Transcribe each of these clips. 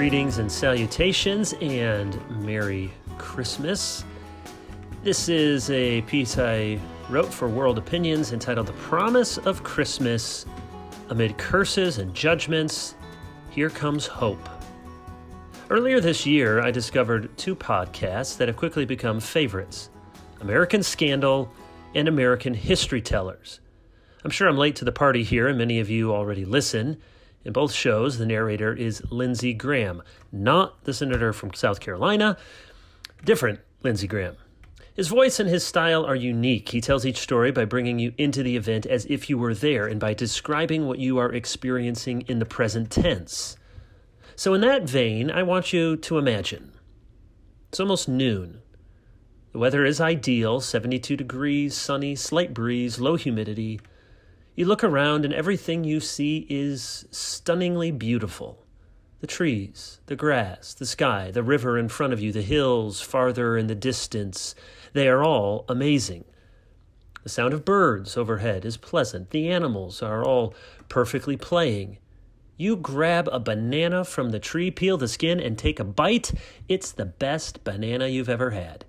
Greetings and salutations, and Merry Christmas. This is a piece I wrote for World Opinions entitled The Promise of Christmas. Amid curses and judgments, here comes hope. Earlier this year, I discovered two podcasts that have quickly become favorites: American Scandal and American History Tellers. I'm sure I'm late to the party here, and many of you already listen. In both shows, the narrator is Lindsey Graham, not the senator from South Carolina, different Lindsey Graham. His voice and his style are unique. He tells each story by bringing you into the event as if you were there and by describing what you are experiencing in the present tense. So in that vein, I want you to imagine. It's almost noon. The weather is ideal, 72 degrees, sunny, slight breeze, low humidity. You look around and everything you see is stunningly beautiful. The trees, the grass, the sky, the river in front of you, the hills farther in the distance, they are all amazing. The sound of birds overhead is pleasant. The animals are all perfectly playing. You grab a banana from the tree, peel the skin, and take a bite. It's the best banana you've ever had.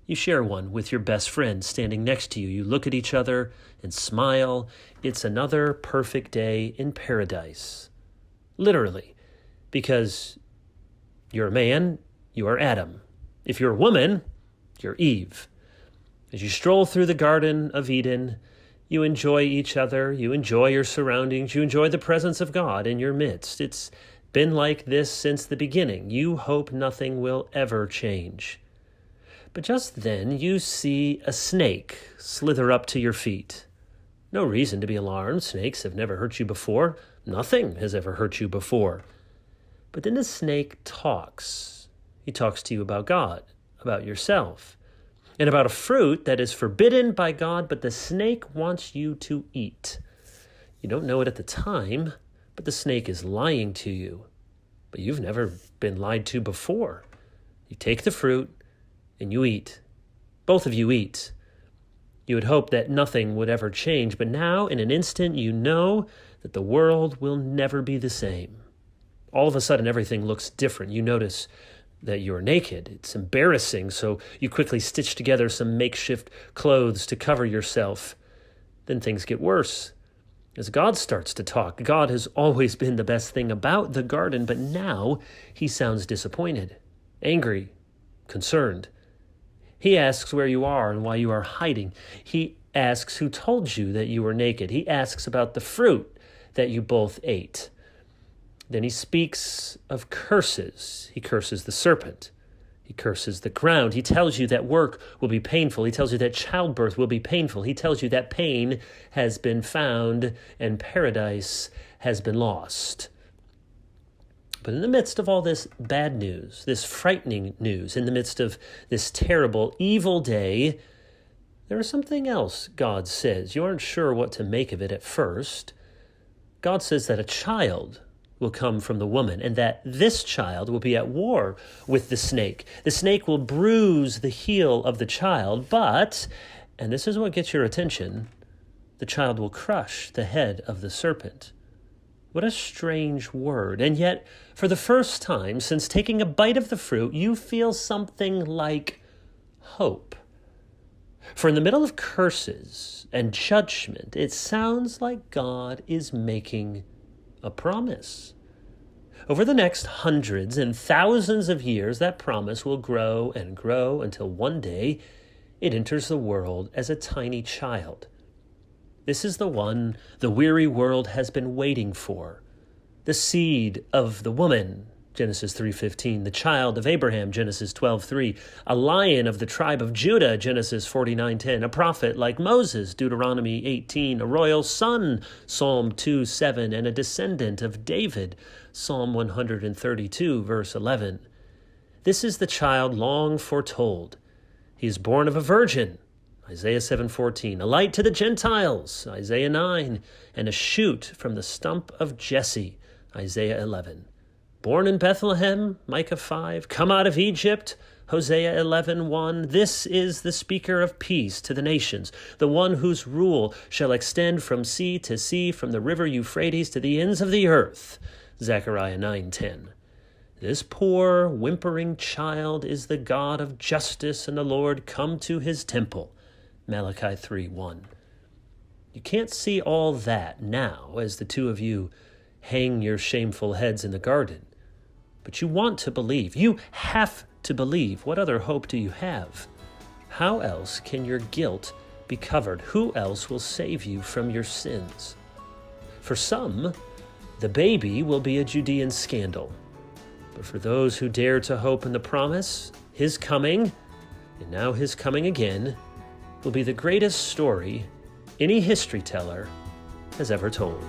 You share one with your best friend standing next to you. You look at each other and smile. It's another perfect day in paradise. Literally, because you're a man, you are Adam. If you're a woman, you're Eve. As you stroll through the Garden of Eden, you enjoy each other, you enjoy your surroundings, you enjoy the presence of God in your midst. It's been like this since the beginning. You hope nothing will ever change. But just then you see a snake slither up to your feet. No reason to be alarmed. Snakes have never hurt you before. Nothing has ever hurt you before. But then the snake talks. He talks to you about God, about yourself, and about a fruit that is forbidden by God, but the snake wants you to eat. You don't know it at the time, but the snake is lying to you. But you've never been lied to before. You take the fruit, and you eat. Both of you eat. You would hope that nothing would ever change, but now, in an instant, you know that the world will never be the same. All of a sudden, everything looks different. You notice that you're naked. It's embarrassing, so you quickly stitch together some makeshift clothes to cover yourself. Then things get worse. As God starts to talk, God has always been the best thing about the garden, but now he sounds disappointed, angry, concerned. He asks where you are and why you are hiding. He asks who told you that you were naked. He asks about the fruit that you both ate. Then he speaks of curses. He curses the serpent. He curses the ground. He tells you that work will be painful. He tells you that childbirth will be painful. He tells you that pain has been found and paradise has been lost. But in the midst of all this bad news, this frightening news, in the midst of this terrible, evil day, there is something else God says. You aren't sure what to make of it at first. God says that a child will come from the woman, and that this child will be at war with the snake. The snake will bruise the heel of the child, but, and this is what gets your attention, the child will crush the head of the serpent. What a strange word. And yet, for the first time since taking a bite of the fruit, you feel something like hope. For in the middle of curses and judgment, it sounds like God is making a promise. Over the next hundreds and thousands of years, that promise will grow and grow until one day it enters the world as a tiny child. This is the one the weary world has been waiting for. The seed of the woman, Genesis 3:15. The child of Abraham, Genesis 12:3. A lion of the tribe of Judah, Genesis 49:10. A prophet like Moses, Deuteronomy 18. A royal son, Psalm 2:7. And a descendant of David, Psalm 132, verse 11. This is the child long foretold. He is born of a virgin, Isaiah 7:14, a light to the Gentiles, Isaiah 9, and a shoot from the stump of Jesse, Isaiah 11. Born in Bethlehem, Micah 5, come out of Egypt, Hosea 11:1. This is the speaker of peace to the nations, the one whose rule shall extend from sea to sea, from the river Euphrates to the ends of the earth, Zechariah 9:10. This poor, whimpering child is the God of justice and the Lord come to his temple. Malachi 3:1. You can't see all that now as the two of you hang your shameful heads in the garden. But you want to believe. You have to believe. What other hope do you have? How else can your guilt be covered? Who else will save you from your sins? For some, the baby will be a Judean scandal. But for those who dare to hope in the promise, his coming, and now his coming again, will be the greatest story any history teller has ever told.